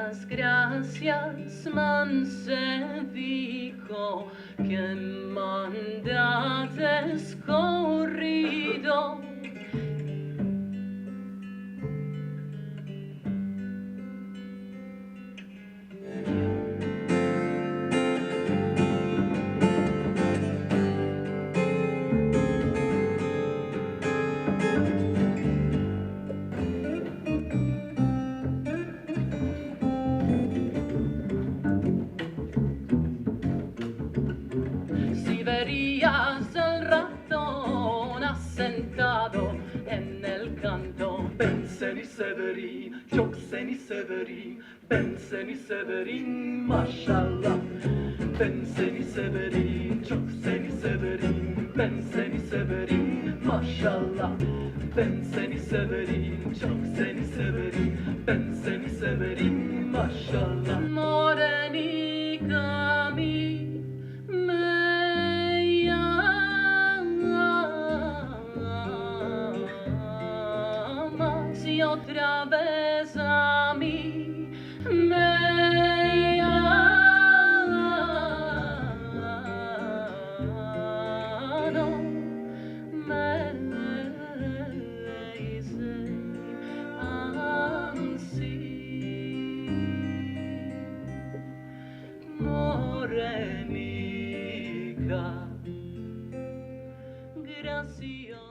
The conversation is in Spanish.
Gracias, gracias, Mancevico, que mandates corrido. Si verías el ratón asentado en el canto, ben seni severim, çok seni severim, ben seni severim maşallah. Ben seni severim, çok seni severim, ben seni severim maşallah. Ben seni severim, çok seni severim, ben seni severim maşallah. Morenica mi me llamas y otra vez a mí me Morenica, gracias.